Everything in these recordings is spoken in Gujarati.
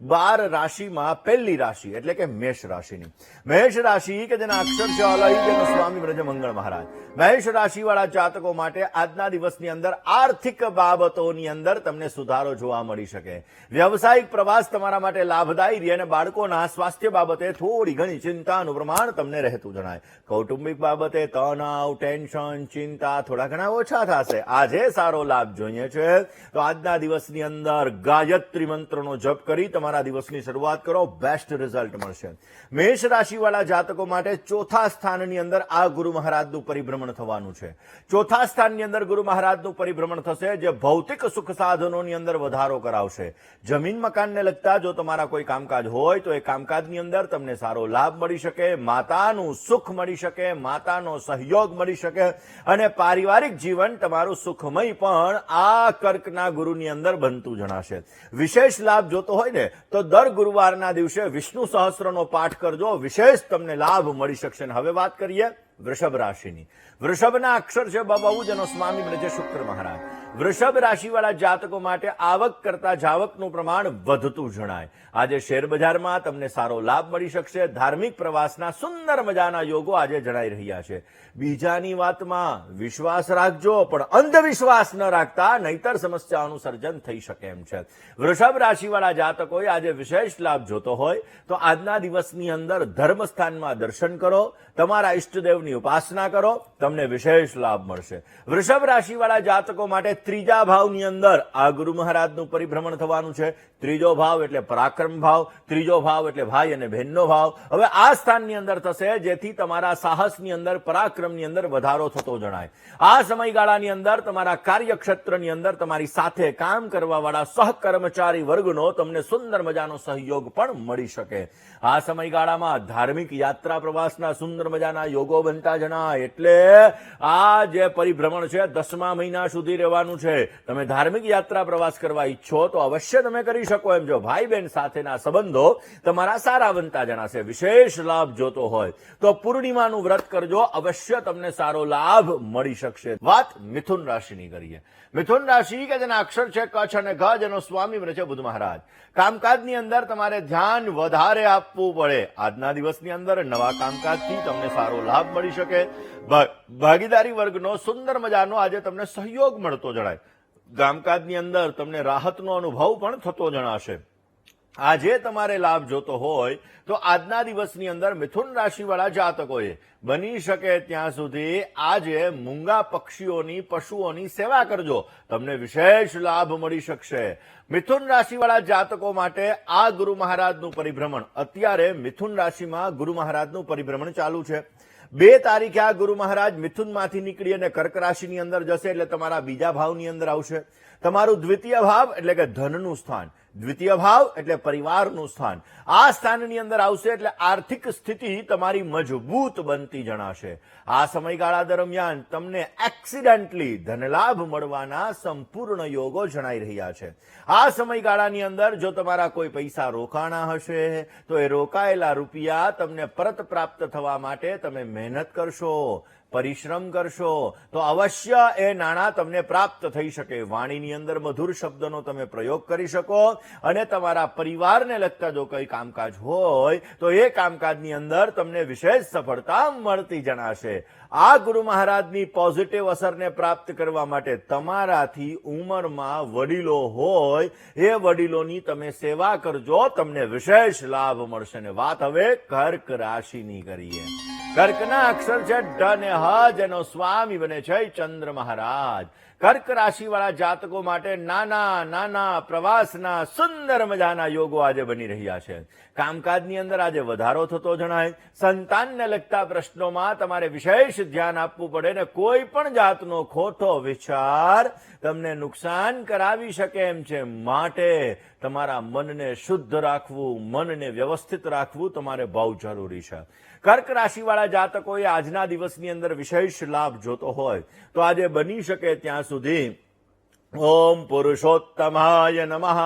12 રાશિમાં પહેલી રાશિ એટલે કે મેષ રાશિની. મેષ રાશિ કે જેના અક્ષર છે અલય, જેનો સ્વામી બ્રજમંગળ મહારાજ. મેષ રાશિવાળા જાતકો માટે આજના દિવસની અંદર આર્થિક બાબતોની અંદર તમને સુધારો જોવા મળી શકે. વ્યવસાયિક પ્રવાસ તમારા માટે લાભદાયી રહે અને બાળકોના સ્વાસ્થ્ય બાબતે થોડી ઘણી ચિંતાનું પ્રમાણ તમને રહેતું જણાય. કૌટુંબિક બાબતે તણાવ, ટેન્શન, ચિંતા થોડા ઘણા ઓછા થશે. આજે સારો લાભ જોઈએ છે તો આજના દિવસની અંદર ગાયત્રી મંત્રનો જપ કરી તમારા દિવસની શરૂઆત કરો, બેસ્ટ રિઝલ્ટ મળશે. મેષ રાશિવાળા જાતકો માટે ચોથા સ્થાનની અંદર આ ગુરુ મહારાજનું પરિભ્રમણ થવાનું છે. ચોથા સ્થાનની અંદર ગુરુ મહારાજનું પરિભ્રમણ થશે, જે ભૌતિક સુખ સાધનોની અંદર વધારો કરાવશે. જમીન મકાનને લગતા જો તમારા કોઈ કામકાજ હોય તો એ કામકાજની અંદર તમને સારો લાભ મળી શકે, માતાનું સુખ મળી શકે, માતાનો સહયોગ મળી શકે અને પારિવારિક જીવન તમારું સુખમય પણ આ કર્કના ગુરુની અંદર બનતું જણાશે. વિશેષ લાભ જોતો હોય ને તો દર ગુરુવારના દિવસે વિષ્ણુ સહસ્રનો પાઠ કરજો, વિશેષ તમને લાભ મળી શકશે. હવે વાત કરીએ વૃષભ રાશિની. વૃષભના અક્ષર છે બબુ, જેનો સ્વામી બ્રજે શુક્ર મહારાજ. વૃષભ રાશિવાળા જાતકો માટે આવક કરતા જાવકનું પ્રમાણ વધતું જણાય. આજે શેર બજારમાં તમને સારો લાભ મળી શકશે. ધાર્મિક પ્રવાસના સુંદર મજાના યોગો આજે જણાઈ રહ્યા છે. બીજાની વાતમાં વિશ્વાસ રાખજો, પણ અંધવિશ્વાસ ન રાખતા, નહીતર સમસ્યાઓનું સર્જન થઈ શકે એમ છે. વૃષભ રાશિવાળા જાતકોએ આજે વિશેષ લાભ જોતો હોય તો આજના દિવસની અંદર ધર્મસ્થાનમાં દર્શન કરો, તમારા ઈષ્ટદેવની ઉપાસના કરો, તમને વિશેષ લાભ મળશે. વૃષભ રાશિવાળા જાતકો માટે ત્રીજા ભાવની અંદર આ ગુરુ મહારાજનું પરિભ્રમણ થવાનું છે. ત્રીજો ભાવ એટલે પરાક્રમ ભાવ, ત્રીજો ભાવ એટલે ભાઈ અને બહેનનો ભાવ હવે આ સ્થાનની અંદર થશે, જેથી તમારા સાહસની અંદર, પરાક્રમની અંદર વધારો થતો જણાય. આ સમયગાળાની અંદર તમારા કાર્યક્ષેત્રની અંદર તમારી સાથે કામ કરવાવાળા સહકર્મચારી વર્ગનો તમને સુંદર મજાનો સહયોગ પણ મળી શકે. આ સમયગાળામાં ધાર્મિક યાત્રા પ્રવાસના સુંદર મજાના યોગો બનતા જણાય. એટલે આ જે પરિભ્રમણ છે 10મા મહિના સુધી રહેવાનું છે. તમે ધાર્મિક યાત્રા પ્રવાસ કરવા ઈચ્છો તો અવશ્ય તમે કરી શકો એમ છો. ભાઈ બહેન સાથેના સંબંધો તમારા સારા બનતા જણાશે. વિશેષ લાભ જોતો હોય તો પૂર્ણિમાનું વ્રત કરજો, અવશ્ય તમને સારો લાભ મળી શકશે. વાત મિથુન રાશિની કરીએ. મિથુન રાશિ કે જેના અક્ષર છે કચ્છ અને ગ, જેનો સ્વામી છે બુધ મહારાજ. કામકાજની અંદર તમારે ધ્યાન વધારે આપવું પડે. આજના દિવસની અંદર નવા કામકાજથી તમને સારો લાભ મળી શકે. ભાગીદારી વર્ગનો સુંદર મજાનો આજે તમને સહયોગ મળતો જણાય. કામકાજની અંદર તમને રાહતનો અનુભવ પણ થતો જણાશે. આજે તમારે લાભ જોતો હોય તો આજના દિવસની અંદર મિથુન રાશિવાળા જાતકોએ બની શકે ત્યાં સુધી આજે મૂંગા પક્ષીઓની, પશુઓની સેવા કરજો, તમને વિશેષ લાભ મળી શકશે. મિથુન રાશિવાળા જાતકો માટે આ ગુરુ મહારાજનું પરિભ્રમણ, અત્યારે મિથુન રાશિમાં ગુરુ મહારાજનું પરિભ્રમણ ચાલુ છે. 2 તારીખે આ ગુરુ મહારાજ મિથુનમાંથી નીકળી અને કર્ક રાશિની અંદર જશે, એટલે તમારા બીજા ભાવની અંદર આવશે. તમારું દ્વિતીય ભાવ એટલે કે ધનનું સ્થાન, દ્વિતીય ભાવ એટલે પરિવારનું સ્થાન, આ સ્થાનની અંદર આવશે એટલે આર્થિક સ્થિતિ તમારી મજબૂત બનતી જણાશે. આ સમયગાળા દરમિયાન તમને એક્સિડન્ટલી ધનલાભ મળવાના સંપૂર્ણ યોગો જણાઈ રહ્યા છે. આ સમયગાળાની અંદર જો તમારા કોઈ પૈસા રોકાણા હશે તો એ રોકાયેલા રૂપિયા તમને પરત પ્રાપ્ત થવા માટે તમે મહેનત કરશો, પરિશ્રમ કરશો તો અવશ્ય એ નાણાં તમને પ્રાપ્ત થઈ શકે. વાણીની અંદર મધુર શબ્દનો તમે પ્રયોગ કરી શકો અને તમારા પરિવારને લગતા જો કંઈ કામકાજ હોય તો એ કામકાજની અંદર તમને વિશેષ સફળતા મળતી જણાશે. આ ગુરુ મહારાજની પોઝિટિવ અસરને પ્રાપ્ત કરવા માટે તમારાથી ઉંમરમાં વડીલો હોય એ વડીલોની તમે સેવા કરજો, તમને વિશેષ લાભ મળશે. ને વાત હવે કર્ક રાશિની કરીએ. કર્કના અક્ષર છે ડ અને હ, જેનો સ્વામી બને છે ચંદ્ર મહારાજ. કર્ક રાશિવાળા જાતકો માટે નાના નાના પ્રવાસના સુંદર મજાના યોગો આજે બની રહ્યા છે. કામકાજની અંદર આજે વધારો થતો જણાય. સંતાનને લગતા પ્રશ્નોમાં તમારે વિશેષ ધ્યાન આપવું પડે ને કોઈ પણ જાતનો ખોટો વિચાર તમને નુકસાન કરાવી શકે એમ છે. માટે તમારા મનને શુદ્ધ રાખવું, મનને વ્યવસ્થિત રાખવું તમારે બહુ જરૂરી છે. કર્ક રાશિવાળા જાતકોએ આજના દિવસની અંદર વિશેષ લાભ જોતો હોય તો આજે બની શકે ત્યાં સુધી ઓમ પુરુષોત્તમાય નમઃ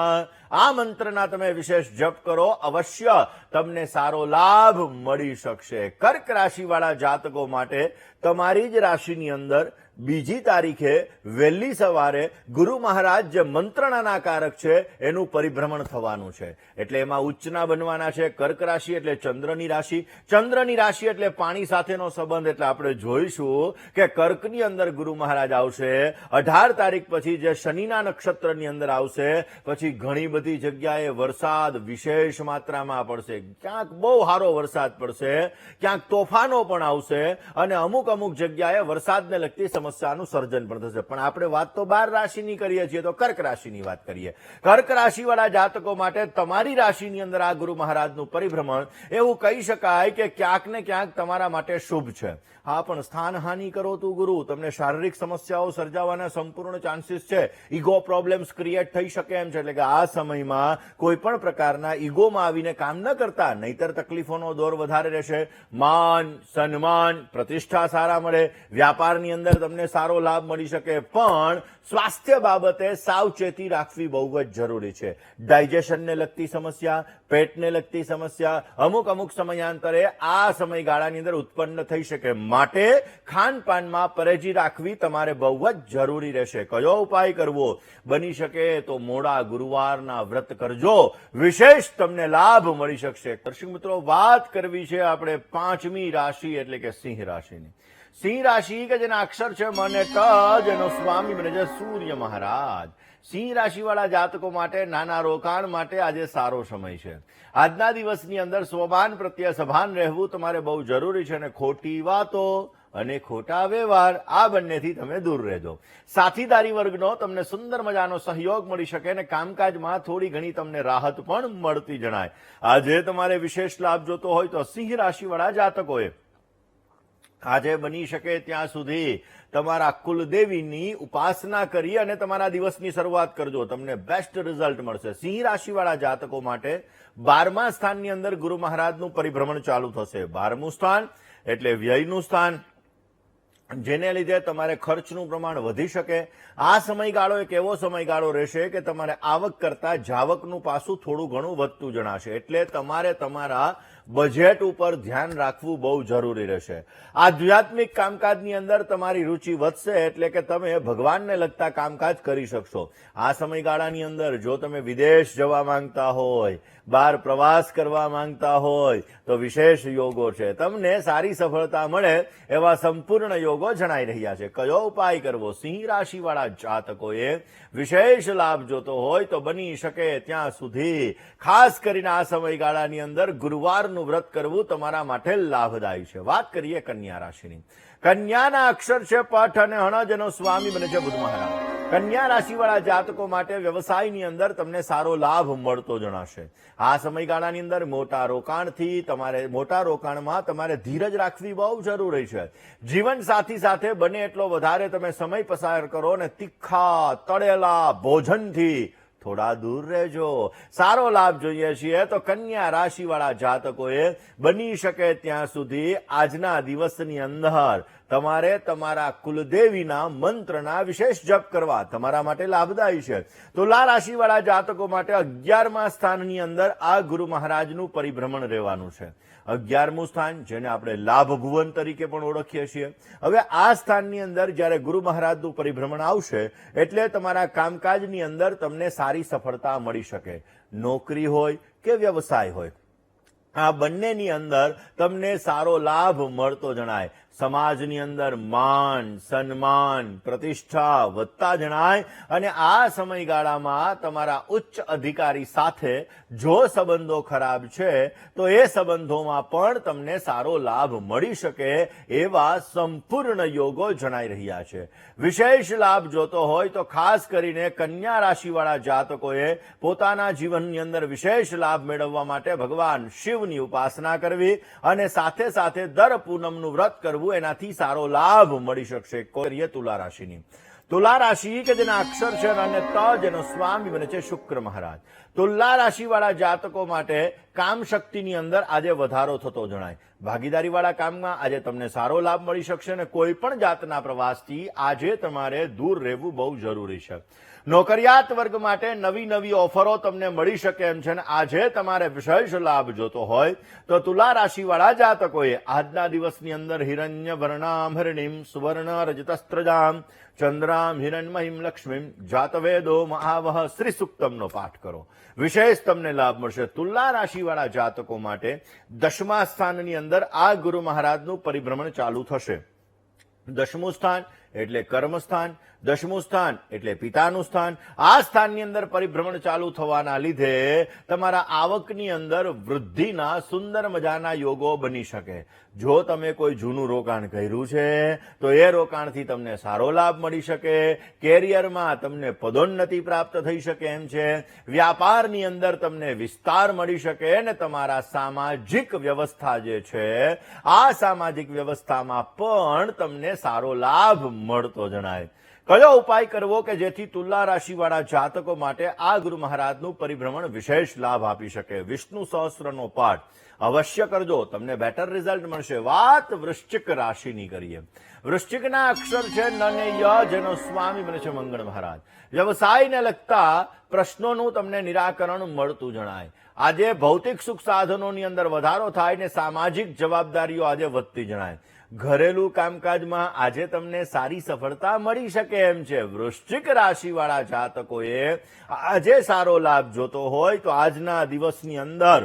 આ મંત્રના તમે વિશેષ જપ કરો, અવશ્ય તમને સારો લાભ મળી શકશે. કર્ક રાશિવાળા જાતકો માટે તમારી જ રાશિની અંદર 2 તારીખે વહેલી સવારે ગુરુ મહારાજ જે મંત્રણાના કારક છે એનું પરિભ્રમણ થવાનું છે, એટલે એમાં ઉચ્ચના બનવાના છે. કર્ક રાશિ એટલે ચંદ્રની રાશિ, ચંદ્રની રાશિ એટલે પાણી સાથેનો સંબંધ. એટલે આપણે જોઈશું કે કર્કની અંદર ગુરુ મહારાજ આવશે, 18 તારીખ પછી જે શનિના નક્ષત્રની અંદર આવશે, પછી ઘણી બધી જગ્યાએ વરસાદ વિશેષ માત્રામાં પડશે. ક્યાંક બહુ સારો વરસાદ પડશે, ક્યાંક તોફાનો પણ આવશે, અને અમુક જગ્યાએ વરસાદને લગતી સમસ્યાનું સર્જન પણ થશે. પણ આપણે વાત તો 12 રાશિની કરીએ છીએ, તો કર્ક રાશિની વાત કરીએ. કર્ક રાશિવાળા જાતકો માટે તમારી રાશિની અંદર આ ગુરુ મહારાજનું પરિભ્રમણ એવું કહી શકાય કે ક્યાંક ને ક્યાંક તમારા માટે શુભ છે. હા, પણ સ્થાનહાનિ કરો તું ગુરુ, તમને શારીરિક સમસ્યાઓ સર્જાવાના સંપૂર્ણ ચાન્સીસ છે. ઈગો પ્રોબ્લેમ્સ ક્રિએટ થઈ શકે એમ છે. એટલે કે આ સમયમાં કોઈ પણ પ્રકારના ઈગોમાં આવીને કામ ન કરતા, નહીતર તકલીફોનો દોર વધારે રહેશે. માન સન્માન પ્રતિષ્ઠા સારા મળે, વ્યાપારની અંદર તમને સારો લાભ મળી શકે, પણ સ્વાસ્થ્ય બાબતે સાવચેતી રાખવી બહુ જ જરૂરી છે. ડાયજેશનને લગતી સમસ્યા, પેટને લગતી સમસ્યા અમુક સમયાંતરે આ સમયગાળાની અંદર ઉત્પન્ન થઈ શકે. માટે ખાનપાનમાં પરેજી રાખવી તમારે બહુ જ જરૂરી રહેશે. કયો ઉપાય કરવો? બની શકે તો મોડા ગુરુવારના વ્રત કરજો, વિશેષ તમને લાભ મળી શકશે. દર્શક મિત્રો, વાત કરવી છે આપણે 5મી રાશિ એટલે કે સિંહ રાશિની. સિંહ રાશિ કે જેના અક્ષર છે મ અને ટ, જેનો સ્વામી બને છે સૂર્ય મહારાજ. સિંહ રાશિવાળા જાતકો માટે નાના રોકાણ માટે આજે સારો સમય છે. આજના દિવસની અંદર સ્વમાન પ્રત્યે સભાન રહેવું તમારે બહુ જરૂરી છે, અને ખોટી વાતો અને ખોટા વ્યવહાર આ બંનેથી તમે દૂર રહેજો. સાથીદારી વર્ગનો તમને સુંદર મજાનો સહયોગ મળી શકે, અને કામકાજમાં થોડી ઘણી તમને રાહત પણ મળતી જણાય. આજે તમારે વિશેષ લાભ જોતો હોય તો સિંહ રાશિવાળા જાતકોએ આજે બની શકે ત્યાં સુધી તમારા કુલદેવીની ઉપાસના કરી અને તમારા દિવસની શરૂઆત કરજો, તમને બેસ્ટ રિઝલ્ટ મળશે. સિંહ રાશિવાળા જાતકો માટે 12મા સ્થાનની અંદર ગુરુ મહારાજનું પરિભ્રમણ ચાલુ થશે. 12મું સ્થાન એટલે વ્યયનું સ્થાન, જેને લીધે તમારે ખર્ચનું પ્રમાણ વધી શકે. આ સમયગાળો એક એવો સમયગાળો રહેશે કે તમારે આવક કરતા જાવકનું પાસું થોડું ઘણું વધતું જણાશે, એટલે તમારે તમારા બજેટ ઉપર ધ્યાન રાખવું બહુ જરૂરી રહેશે. આધ્યાત્મિક કામકાજની અંદર તમારી રુચિ વધશે, એટલે કે તમે ભગવાનને લગતા કામકાજ કરી શકશો. આ સમયગાળાની અંદર જો તમે વિદેશ જવા માંગતા હોય, બહાર પ્રવાસ કરવા માંગતા હોય તો વિશેષ યોગો છે. તમને સારી સફળતા મળે એવા સંપૂર્ણ યોગો જણાઈ રહ્યા છે. કયો ઉપાય કરવો? સિંહ રાશિવાળા જાતકોએ વિશેષ લાભ જોતો હોય તો બની શકે ત્યાં સુધી ખાસ કરીને આ સમયગાળાની અંદર ગુરુવારનું વ્રત કરવું તમારા માટે લાભદાયી છે. વાત કરીએ કન્યા રાશિની. કન્યાના અક્ષર છે પઠ અને હણ, જેનો સ્વામી બને છે બુધ મહારાજ. કન્યા રાશિવાળા જાતકો માટે વ્યવસાયની અંદર તમને સારો લાભ મળતો જણાશે. આ સમયગાળાની અંદર મોટા રોકાણમાં તમારે ધીરજ રાખવી બહુ જરૂરી છે. જીવન સાથી સાથે બને એટલો વધારે તમે સમય પસાર કરો, અને તીખા તળેલા ભોજનથી થોડા દૂર રહેજો. સારો લાભ જોઈએ છીએ તો કન્યા રાશિવાળા જાતકોએ બની શકે ત્યાં સુધી આજના દિવસની અંદર તમારે તમારા કુલદેવીના મંત્રના વિશેષ જપ કરવા તમારા માટે લાભદાયી છે. તુલા રાશિવાળા જાતકો માટે 11મા સ્થાનની અંદર આ ગુરુ મહારાજનું પરિભ્રમણ રહેવાનું છે. 11મું સ્થાન, જેને આપણે લાભ ભુવન તરીકે પણ ઓળખીએ છીએ. હવે આ સ્થાનની અંદર જ્યારે ગુરુ મહારાજનું પરિભ્રમણ આવશે એટલે તમારા કામકાજની અંદર તમને સારી સફળતા મળી શકે. નોકરી હોય કે વ્યવસાય હોય, આ બંનેની અંદર તમને સારો લાભ મળતો જણાય. સમાજની અંદર માન સન્માન પ્રતિષ્ઠા વધતા જણાય, અને આ સમયગાળામાં તમારા ઉચ્ચ અધિકારી સાથે જો સંબંધો ખરાબ છે તો એ સંબંધોમાં પણ તમને સારો લાભ મળી શકે એવા સંપૂર્ણ યોગો જણાઈ રહ્યા છે. વિશેષ લાભ જોતો હોય તો ખાસ કરીને કન્યા રાશિવાળા જાતકોએ પોતાના જીવનની અંદર વિશેષ લાભ મેળવવા માટે ભગવાન શિવની ઉપાસના કરવી, અને સાથે સાથે દર પૂનમનું વ્રત કરવું, એનાથી સારો લાભ મળી શકશે. કરીએ તુલા રાશિની. તુલા રાશિ કે જેના અક્ષર છે અને ત, જેનો સ્વામી બને છે શુક્ર મહારાજ. તુલા રાશિવાળા જાતકો માટે કામ શક્તિની અંદર આજે વધારો થતો જણાય. ભાગીદારીવાળા કામમાં આજે તમને સારો લાભ મળી શકશે અને કોઈ પણ જાતના પ્રવાસથી આજે તમારે દૂર રહેવું બહુ જરૂરી છે. નોકરિયાત વર્ગ માટે નવી નવી ઓફરો તમને મળી શકે એમ છે અને આજે તમારે વિશેષ લાભ જોતો હોય તો તુલા રાશિવાળા જાતકોએ આજના દિવસની અંદર હિરણ્ય વર્ણામ હરિણીમ સુવર્ણ રજતસ્ત્રજામ ચંદ્રામ હિરણમહીમ લક્ષ્મીમ જાતવેદો મહાવહ શ્રી સુક્તમનો પાઠ કરો. વિશેષ તમને લાભ મળશે. તુલા રાશિવાળા જાતકો માટે 10મા સ્થાનની અંદર આ ગુરુ મહારાજનું પરિભ્રમણ ચાલુ થશે. 10મું સ્થાન એટલે કર્મસ્થાન, 10મું સ્થાન એટલે પિતાનું સ્થાન. આ સ્થાનની અંદર પરિભ્રમણ ચાલુ થવાના લીધે તમારા આવકની અંદર વૃદ્ધિના સુંદર મજાના યોગો બની શકે. જો તમે કોઈ જૂનું રોકાણ કર્યું છે તો એ રોકાણથી તમને સારો લાભ મળી શકે. કેરિયરમાં તમને પદોન્નતિ પ્રાપ્ત થઈ શકે એમ છે. વ્યાપારની અંદર તમને વિસ્તાર મળી શકે અને તમારા સામાજિક વ્યવસ્થા જે છે આ સામાજિક વ્યવસ્થામાં પણ તમને સારો લાભ મળતો જણાય. કયો ઉપાય કરવો કે જેથી તુલા રાશિવાળા જાતકો માટે આ ગુરુ મહારાજનું પરિભ્રમણ વિશેષ લાભ આપી શકે? વિષ્ણુ સહસ્ત્રનો પાઠ અવશ્ય કરજો, તમને બેટર રિઝલ્ટ મળશે. વાત વૃશ્ચિક રાશિની કરીએ. વૃશ્ચિકના અક્ષર છે ન ને ય, જેનો સ્વામી બને છે મંગળ મહારાજ. વ્યવસાયને લગતા પ્રશ્નોનું તમને નિરાકરણ મળતું જણાય. આજે ભૌતિક સુખ સાધનોની અંદર વધારો થાય ને સામાજિક જવાબદારીઓ આજે વધતી જણાય. ઘરેલું કામકાજમાં આજે તમને સારી સફળતા મળી શકે એમ છે. વૃશ્ચિક રાશિવાળા જાતકોએ આજે સારો લાભ જોતો હોય તો આજના દિવસની અંદર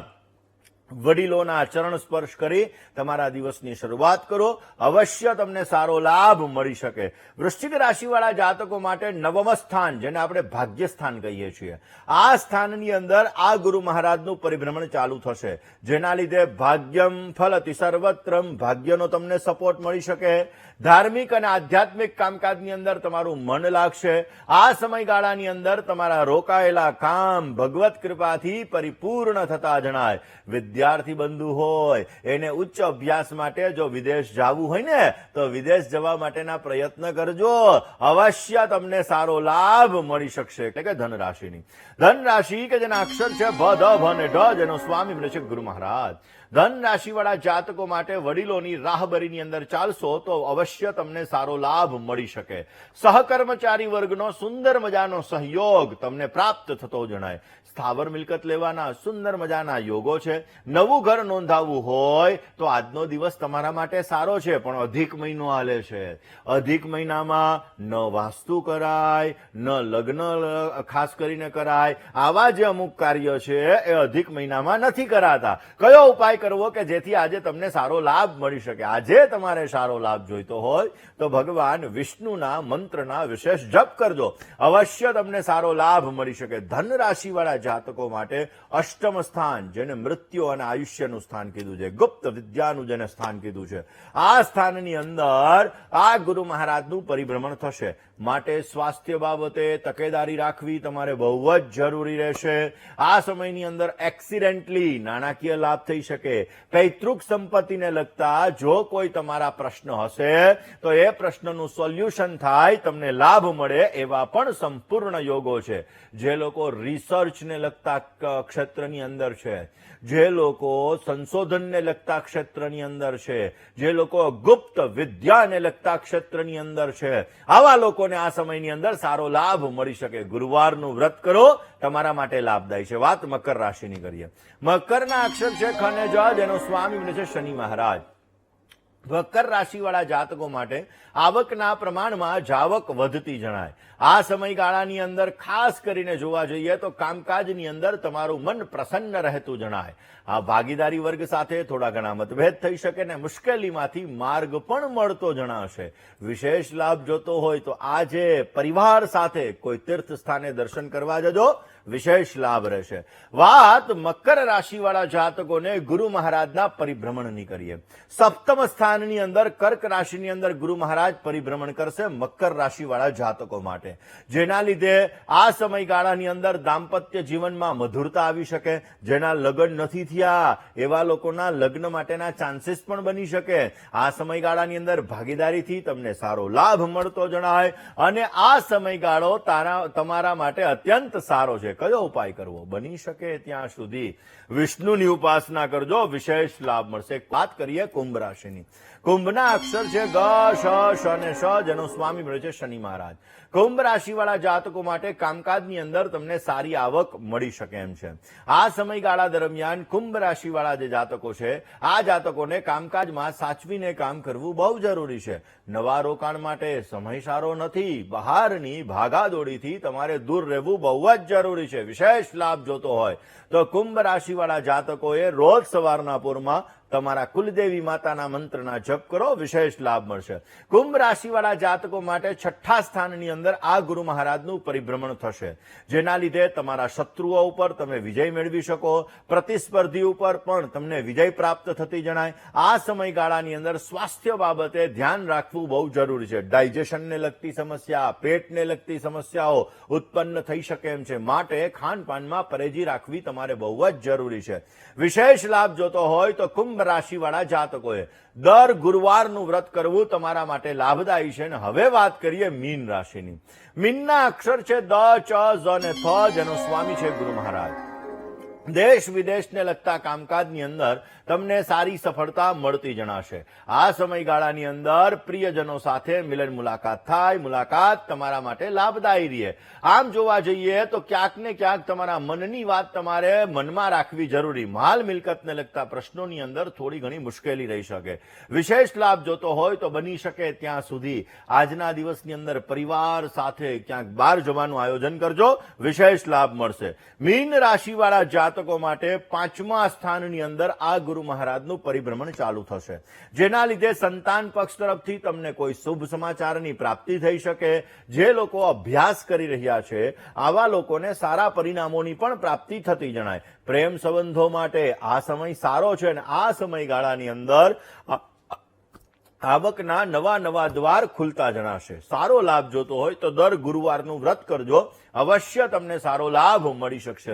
વડીલોના ચરણ સ્પર્શ કરી તમારા દિવસની શરૂઆત કરો. અવશ્ય તમને સારો લાભ મળી શકે. વૃશ્ચિક રાશિવાળા જાતકો માટે 9મ સ્થાન, જેને આપણે ભાગ્ય સ્થાન કહીએ છીએ, આ સ્થાનની અંદર આ ગુરુ મહારાજનું પરિભ્રમણ ચાલુ થશે, જેના લીધે ભાગ્યમ ફલતિ સર્વત્રમ, ભાગ્યનો તમને સપોર્ટ મળી શકે. ધાર્મિક અને આધ્યાત્મિક કામકાજની અંદર તમારું મન લાગશે. આ સમયગાળાની અંદર તમારા રોકાયેલા કામ ભગવત કૃપાથી પરિપૂર્ણ થતા જણાય. વિદ્યાર્થી બંધુ હોય એને ઉચ્ચ અભ્યાસ માટે જો વિદેશ જવું હોય ને તો વિદેશ જવા માટેના પ્રયત્ન કરજો. અવશ્ય તમને સારો લાભ મળી શકશે. એટલે કે ધન રાશિની. ધન રાશિ કે જેના અક્ષર છે ભ, ધ, ભ અને ઢ, જેનો સ્વામી બને છે ગુરુ મહારાજ. ધન રાશિવાળા જાતકો માટે વડીલોની રાહબરીની અંદર ચાલશો તો અવશ્ય તમને સારો લાભ મળી શકે. સહકર્મચારી વર્ગનો સુંદર મજાનો સહયોગ તમને પ્રાપ્ત થતો જણાય. સ્થાવર મિલકત લેવાના સુંદર મજાના યોગો છે. નવું ઘર નોંધાવવું હોય તો આજનો દિવસ તમારા માટે સારો છે, પણ અધિક મહિનો હાલે છે. અધિક મહિનામાં ન વાસ્તુ કરાય, ન લગ્ન ખાસ કરીને કરાય. આવા જે અમુક કાર્ય છે એ અધિક મહિનામાં નથી કરાતા. કયો ઉપાય કરવો કે જેથી આજે તમને સારો લાભ મળી શકે? આજે તમારે સારો લાભ જોઈતો હોય તો ભગવાન વિષ્ણુના મંત્રના વિશેષ જપ કરજો. અવશ્ય તમને સારો લાભ મળી શકે. ધન રાશિવાળા જાતકો માટે 8મ સ્થાન, જેને મૃત્યુ અને આયુષ્યનું સ્થાન કીધું છે, ગુપ્ત વિદ્યાનું જેને સ્થાન કીધું છે, આ સ્થાનની અંદર આ ગુરુ મહારાજનું પરિભ્રમણ થશે. માટે સ્વાસ્થ્ય બાબતે તકેદારી રાખવી તમારે બહુ જ જરૂરી રહેશે. આ સમયની અંદર એક્સિડેન્ટલી નાણાકીય લાભ થઈ શકે. પૈતૃક સંપત્તિને લગતા જો કોઈ તમારા પ્રશ્ન હશે તો એ પ્રશ્નનું સોલ્યુશન થાય, તમને લાભ મળે એવા પણ સંપૂર્ણ યોગો છે. જે લોકો રિસર્ચને લગતા ક્ષેત્રની અંદર છે, જે લોકો સંશોધનને લગતા ક્ષેત્રની અંદર છે, જે લોકો ગુપ્ત વિદ્યાને લગતા ક્ષેત્રની અંદર છે, આવા લોકોને આ સમયની અંદર સારો લાભ મળી શકે. ગુરુવારનું વ્રત કરો, તમારા માટે લાભદાયી છે. વાત મકર રાશિની કરીએ. મકરના અક્ષર છે ખ અને જ, જેનો સ્વામી બને છે શનિ મહારાજ. મકર રાશિવાળા જાતકો માટે આવકના પ્રમાણમાં જાવક વધતી જણાય. આ સમયગાળાની અંદર ખાસ કરીને જોવા જઈએ તો કામકાજની અંદર તમારું મન પ્રસન્ન રહેતું જણાય. આ ભાગીદારી વર્ગ સાથે થોડા ઘણા મતભેદ થઈ શકે ને મુશ્કેલીમાંથી માર્ગ પણ મળતો જણાશે. વિશેષ લાભ જોતો હોય તો આજે પરિવાર સાથે કોઈ તીર્થ સ્થાને દર્શન કરવા જજો, વિશેષ લાભ રહેશે. વાત મકર રાશિવાળા જાતકોને ગુરુ મહારાજના પરિભ્રમણની કરીએ. 7મ સ્થાનની અંદર કર્ક રાશિની અંદર ગુરુ મહારાજ પરિભ્રમણ કરશે મકર રાશિવાળા જાતકો માટે, જેના લીધે આ સમયગાળાની અંદર દાંપત્ય જીવનમાં મધુરતા આવી શકે. જેના લગ્ન નથી થયા એવા લોકોના લગ્ન માટેના ચાન્સીસ પણ બની શકે. આ સમયગાળાની અંદર ભાગીદારીથી તમને સારો લાભ મળતો જણાય અને આ સમયગાળો તમારા માટે અત્યંત સારો છે. કયો ઉપાય કરવો? બની શકે ત્યાં સુધી વિષ્ણુની ઉપાસના કરજો, વિશેષ લાભ મળશે. વાત કરીએ કુંભ રાશિની. કુંભના અક્ષર છે ગ, શ, શ અને શ, જેનો સ્વામી મળે છે શનિ મહારાજ. કુંભ રાશિવાળા જાતકો માટે કામકાજની અંદર તમને સારી આવક મળી શકે એમ છે. આ સમયગાળા દરમિયાન કુંભ રાશિવાળા જે જાતકો છે, આ જાતકોને કામકાજમાં સાચવીને કામ કરવું બહુ જરૂરી છે. નવા રોકાણ માટે સમય સારો નથી. બહારની ભાગાદોડીથી તમારે દૂર રહેવું બહુ જ જરૂરી છે. વિશેષ લાભ જોતો હોય તો કુંભ રાશિવાળા જાતકોએ રોજ સવારના પૂરમાં તમારા કુલદેવી માતાના મંત્રના જપ કરો, વિશેષ લાભ મળશે. કુંભ રાશિવાળા જાતકો માટે 6ઠ્ઠા સ્થાનની અંદર આ ગુરુ મહારાજનું પરિભ્રમણ થશે, જેના લીધે તમારા શત્રુઓ ઉપર તમે વિજય મેળવી શકો, પ્રતિસ્પર્ધી ઉપર પણ તમને વિજય પ્રાપ્ત થતી જણાય. આ સમયગાળાની અંદર સ્વાસ્થ્ય બાબતે ધ્યાન રાખવું બહુ જરૂરી છે. ડાયજેશનને લગતી સમસ્યા, પેટને લગતી સમસ્યાઓ ઉત્પન્ન થઈ શકે એમ છે, માટે ખાનપાનમાં પરેજી રાખવી તમારે બહુ જ જરૂરી છે. વિશેષ લાભ જોતો હોય તો કુંભ રાશિવાળા જાતકોએ દર ગુરુવારનું વ્રત કરવું તમારા માટે લાભદાયી છે. અને હવે વાત કરીએ મીન રાશિની. મીનના અક્ષર છે દ, ચ, ઝ અને થ, જેનો સ્વામી છે ગુરુ મહારાજ. દેશ વિદેશને લગતા કામકાજની અંદર તમને સારી સફળતા મળતી જણાશે. આ સમયગાળાની અંદર પ્રિયજનો સાથે મિલન મુલાકાત થાય. મુલાકાત તમારા માટે લાભદાયી રહે. આમ જોવા જઈએ તો ક્યાંક ને ક્યાંક તમારા મનની વાત તમારે મનમાં રાખવી જરૂરી. માલ મિલકતને લગતા પ્રશ્નોની અંદર થોડી ઘણી મુશ્કેલી રહી શકે. વિશેષ લાભ જોતો હોય તો બની શકે ત્યાં સુધી આજના દિવસની અંદર પરિવાર સાથે ક્યાંક બહાર જવાનું આયોજન કરજો, વિશેષ લાભ મળશે. મીન રાશિવાળા જાતકો માટે 5મા સ્થાનની અંદર આ ગુરુ મહારાજનું પરિભ્રમણ ચાલુ થશે, જેના લીધે સંતાન પક્ષ તરફથી તમને કોઈ શુભ સમાચારની પ્રાપ્તિ થઈ શકે. જે લોકો અભ્યાસ કરી રહ્યા છે, આવા લોકોને સારા પરિણામોની પણ પ્રાપ્તિ થતી જણાય. પ્રેમ સંબંધો માટે આ સમય સારો છે અને આ સમયગાળાની અંદર આવકના નવા દ્વાર ખુલતા જણાશે. સારો લાભ જોતો હોય તો દર ગુરુવારનું વ્રત કરજો, અવશ્ય તમને સારો લાભ મળી શકશે.